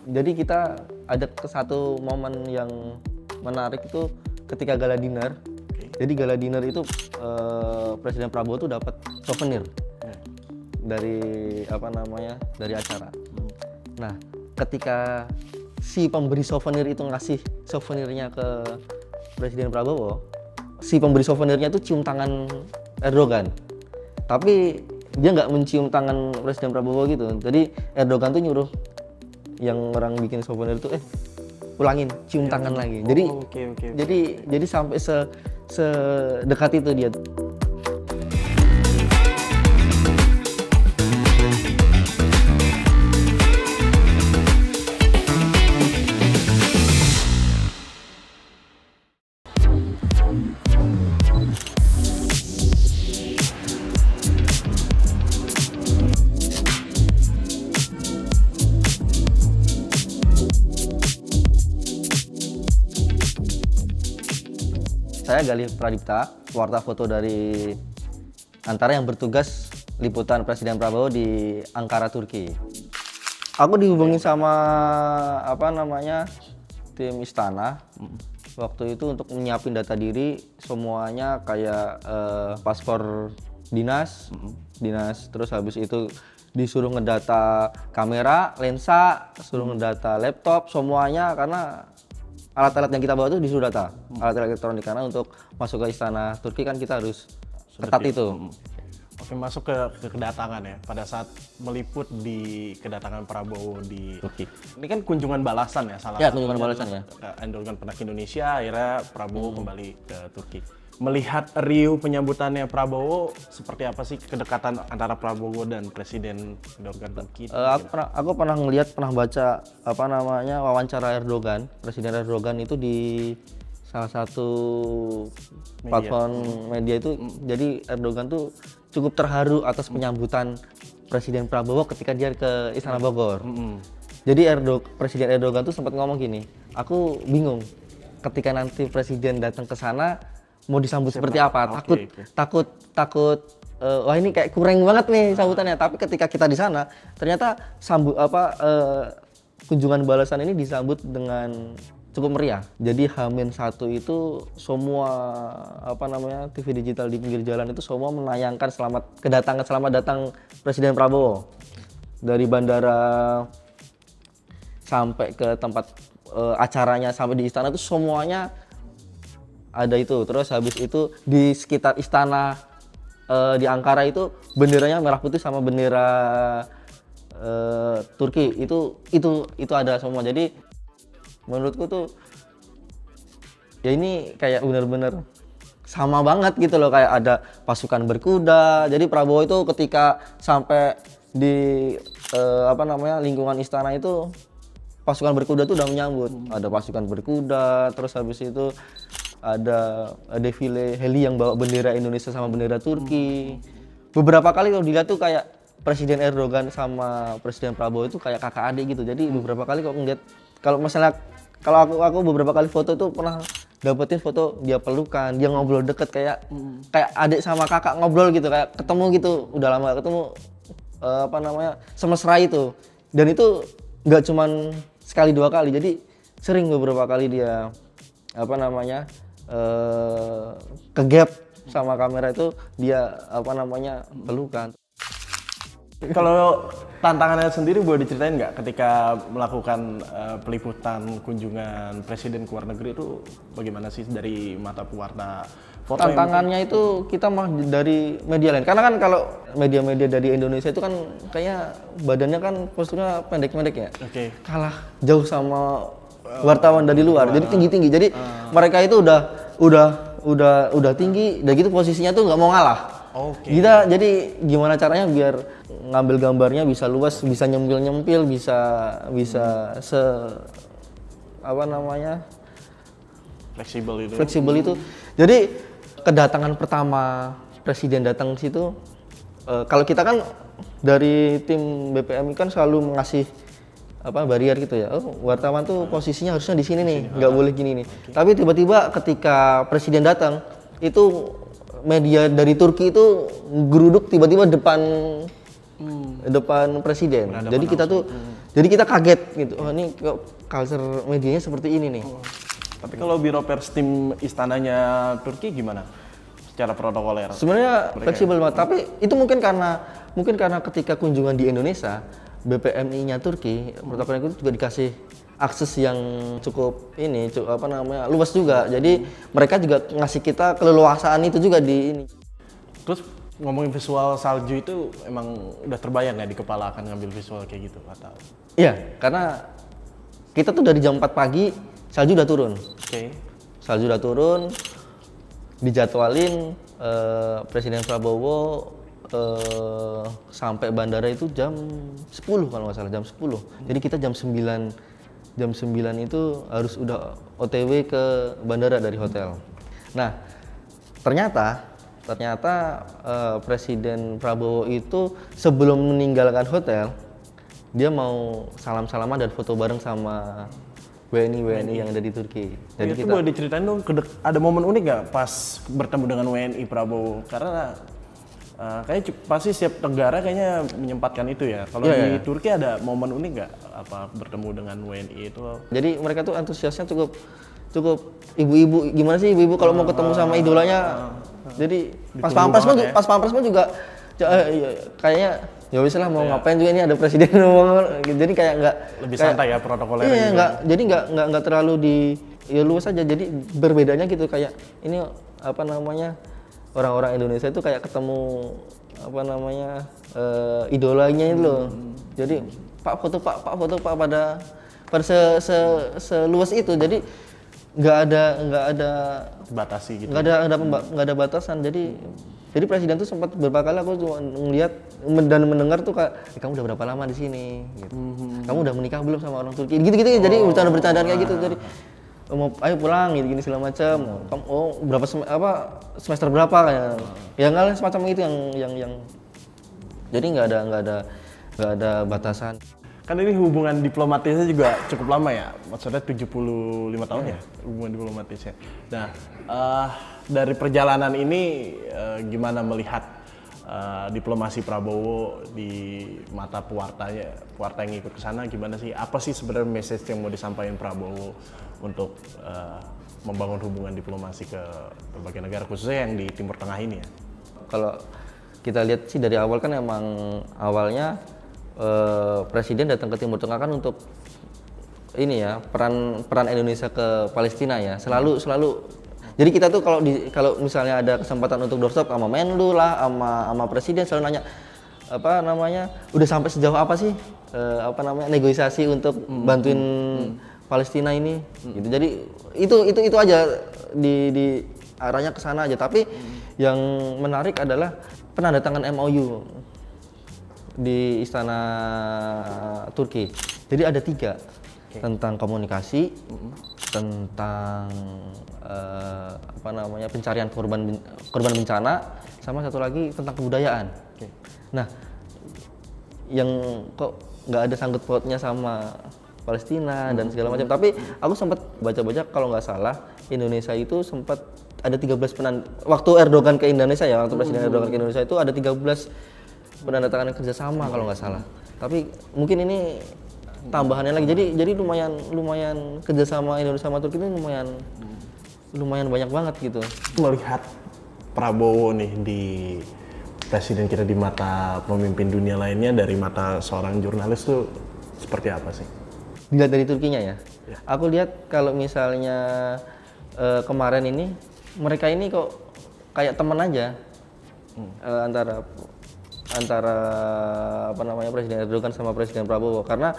Jadi kita ada satu momen yang menarik itu ketika gala dinner. Jadi gala dinner itu Presiden Prabowo tuh dapat souvenir dari dari acara. Nah, ketika si pemberi souvenir itu ngasih souvenirnya ke Presiden Prabowo, si pemberi souvenirnya itu cium tangan Erdogan. Tapi dia nggak mencium tangan Presiden Prabowo gitu. Jadi Erdogan tuh nyuruh yang orang bikin souvenir itu ulangin, cium tangan lagi. Jadi jadi sampai sedekat itu dia. Saya Galih Pradipta, warta foto dari antara yang bertugas liputan Presiden Prabowo di Ankara, Turki. Aku dihubungi sama tim istana waktu itu untuk menyiapin data diri semuanya, kayak paspor dinas, terus habis itu disuruh ngedata kamera, lensa, suruh ngedata laptop, semuanya, karena alat-alat yang kita bawa itu disuruh data, alat elektronik, karena untuk masuk ke istana Turki kan kita harus ketat itu. Oke, masuk ke kedatangan ya, pada saat meliput di kedatangan Prabowo di Turki. Ini kan kunjungan balasan ya, salah satu. Kunjungan balasan ya. Erdogan pernah ke Indonesia, akhirnya Prabowo kembali ke Turki. Melihat riuh penyambutannya Prabowo, seperti apa sih kedekatan antara Prabowo dan Presiden Erdogan Turki? Aku pernah baca wawancara Erdogan, Presiden Erdogan itu di salah satu platform media itu. Jadi Erdogan tuh cukup terharu atas penyambutan Presiden Prabowo ketika dia ke Istana Bogor. Jadi Presiden Erdogan tuh sempat ngomong gini, aku bingung ketika nanti Presiden datang ke sana mau disambut seperti apa. Takut wah ini kayak kurang banget nih sambutannya. Tapi ketika kita di sana ternyata kunjungan balasan ini disambut dengan cukup meriah. Jadi H-1 itu semua TV digital di pinggir jalan itu semua menayangkan selamat datang Presiden Prabowo. Dari bandara sampai ke tempat acaranya, sampai di istana itu semuanya ada itu. Terus habis itu di sekitar istana di Ankara itu benderanya merah putih sama bendera Turki itu ada semua. Jadi menurutku tuh ya ini kayak bener-bener sama banget gitu loh, kayak ada pasukan berkuda. Jadi Prabowo itu ketika sampai di lingkungan istana itu pasukan berkuda tuh udah menyambut. Ada pasukan berkuda, terus habis itu ada defile heli yang bawa bendera Indonesia sama bendera Turki. Beberapa kali kalau dilihat tuh kayak Presiden Erdogan sama Presiden Prabowo itu kayak kakak adik gitu. Jadi beberapa kali kalau aku beberapa kali foto tuh pernah dapetin foto dia pelukan, dia ngobrol deket kayak adik sama kakak ngobrol gitu, kayak ketemu gitu, udah lama gak ketemu, semesra itu. Dan itu nggak cuman sekali dua kali, jadi sering beberapa kali dia ke gap sama kamera itu dia pelukan. Kalau tantangannya sendiri boleh diceritain nggak ketika melakukan peliputan kunjungan presiden ke luar negeri itu bagaimana sih dari mata pewarta foto? Tantangannya itu kita mah dari media lain, karena kan kalau media-media dari Indonesia itu kan kayaknya badannya kan posturnya pendek-pendek ya. Kalah jauh sama wartawan dari luar, jadi tinggi-tinggi. Jadi mereka itu udah tinggi, dan gitu posisinya tuh nggak mau ngalah. Kita jadi gimana caranya biar ngambil gambarnya bisa luas, bisa nyempil-nyempil, bisa fleksibel itu. Jadi kedatangan pertama presiden datang ke situ, kalau kita kan dari tim BPMI kan selalu mengasih barier gitu ya. Wartawan tuh posisinya harusnya di sini nih, nggak boleh gini nih. Tapi tiba-tiba ketika presiden datang, itu media dari Turki itu geruduk tiba-tiba depan presiden. Jadi kita tuh Jadi kita kaget gitu, oh ini kok culture medianya seperti ini nih. Tapi kalau biro pers tim istananya Turki gimana? Secara protokoler? Sebenarnya fleksibel banget, tapi itu mungkin karena ketika kunjungan di Indonesia, BPMI-nya Turki, protokoler itu juga dikasih akses yang cukup luas juga. Jadi mereka juga ngasih kita keleluasaan itu juga di ini. Terus ngomongin visual salju itu emang udah terbayang nggak di kepala akan ngambil visual kayak gitu atau? Iya, karena kita tuh dari jam 4 pagi salju udah turun. Oke. Salju udah turun, dijadwalin Presiden Prabowo sampai bandara itu jam 10 kalau nggak salah, jam 10. Jadi kita jam 9 itu harus udah OTW ke bandara dari hotel. Nah, ternyata Presiden Prabowo itu sebelum meninggalkan hotel, dia mau salam-salaman dan foto bareng sama WNI yang ada di Turki. Jadi itu boleh diceritain dong, ada momen unik nggak pas bertemu dengan WNI Prabowo? Karena kayaknya pasti setiap negara kayaknya menyempatkan itu ya. Kalau di Turki ada momen unik nggak apa bertemu dengan WNI itu? Jadi mereka tuh antusiasnya cukup ibu-ibu. Gimana sih ibu-ibu kalau mau ketemu sama idolanya? Jadi pas pampres pun juga kayaknya ya wis lah mau ngapain juga, ini ada presiden. Jadi kayak nggak lebih santai ya protokolernya. Iya, nggak terlalu luas aja. Jadi berbedanya gitu, kayak ini orang-orang Indonesia itu kayak ketemu idolanya itu loh. Jadi Pak foto Pak pada seluas itu. Jadi nggak ada batasi gitu. Nggak ada batasan. Jadi presiden tuh sempat beberapa kali aku cuma ngeliat dan mendengar tuh kayak, kamu udah berapa lama di sini? Gitu. Kamu udah menikah belum sama orang Turki? Gitu-gitu. Jadi bercanda-bercandaan kayak gitu. Jadi ayo pulang gini segala macam. Kamu berapa semester berapa kayak? Ya nggak semacam itu yang jadi nggak ada batasan. Kan ini hubungan diplomatisnya juga cukup lama ya, maksudnya 75 tahun ya hubungan diplomatisnya. Nah, dari perjalanan ini gimana melihat diplomasi Prabowo di mata pewarta yang ikut ke sana, gimana sih? Apa sih sebenarnya message yang mau disampaikan Prabowo untuk membangun hubungan diplomasi ke berbagai negara, khususnya yang di Timur Tengah ini ya? Kalau kita lihat sih dari awal kan emang awalnya Presiden datang ke Timur Tengah kan untuk ini ya, peran Indonesia ke Palestina ya, selalu. Jadi kita tuh kalau misalnya ada kesempatan untuk doorstop sama Menlu lah, sama Presiden, selalu nanya udah sampai sejauh apa sih negosiasi untuk bantuin Palestina ini gitu. Jadi itu aja di arahnya ke sana aja. Tapi yang menarik adalah penandatangan MOU di istana Turki. Jadi ada 3 tentang komunikasi, tentang pencarian korban bencana, sama satu lagi tentang kebudayaan. Nah, yang kok nggak ada sangkut pautnya sama Palestina dan segala macam. Tapi aku sempat baca-baca kalau nggak salah Indonesia itu sempat ada 13 waktu Erdogan ke Indonesia ya, waktu Presiden Erdogan ke Indonesia itu ada 13 penandatanganan kerjasama kalau nggak salah. Tapi mungkin ini tambahannya lagi. Jadi lumayan kerjasama Indonesia sama Turki ini lumayan banyak banget gitu. Melihat Prabowo nih di presiden kita di mata pemimpin dunia lainnya, dari mata seorang jurnalis tuh seperti apa sih? Dilihat dari Turkinya ya. Aku lihat kalau misalnya kemarin ini mereka ini kok kayak teman aja antara Presiden Erdogan sama Presiden Prabowo, karena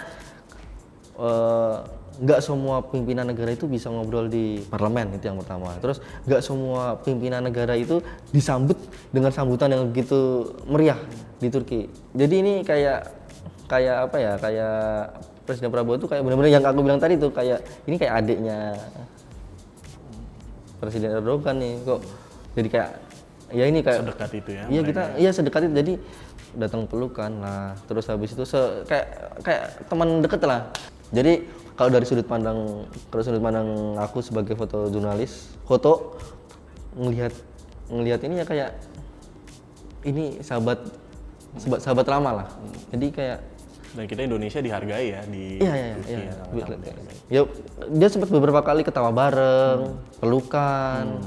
nggak semua pimpinan negara itu bisa ngobrol di parlemen, itu yang pertama. Terus nggak semua pimpinan negara itu disambut dengan sambutan yang begitu meriah di Turki. Jadi ini kayak Presiden Prabowo itu kayak benar-benar yang aku bilang tadi tuh, kayak ini kayak adiknya Presiden Erdogan nih, kok jadi kayak ya ini kayak sedekat itu ya. Iya sedekat itu. Jadi datang pelukan lah, terus habis itu kayak teman deket lah. Jadi kalau dari sudut pandang aku sebagai foto ngelihat ini ya kayak ini sahabat lama lah. Jadi kayak Dan kita Indonesia dihargai ya di Iya. Turki ya. Ya, dia sempat beberapa kali ketawa bareng, pelukan.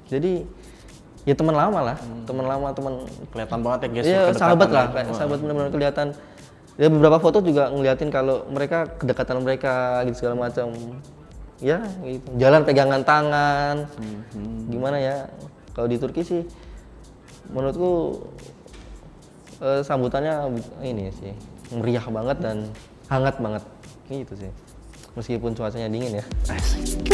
Jadi ya teman lama lah, teman Kelihatan banget ya gestur iya, kedekatan. sahabat lah, ya. kayak sahabat benar-benar kelihatan. Ya beberapa foto juga ngeliatin kalau mereka kedekatan mereka gitu segala macam. Ya gitu. Jalan pegangan tangan. Gimana ya? Kalau di Turki sih menurutku sambutannya ini sih meriah banget dan hangat banget gitu sih. Meskipun cuacanya dingin ya. Asik.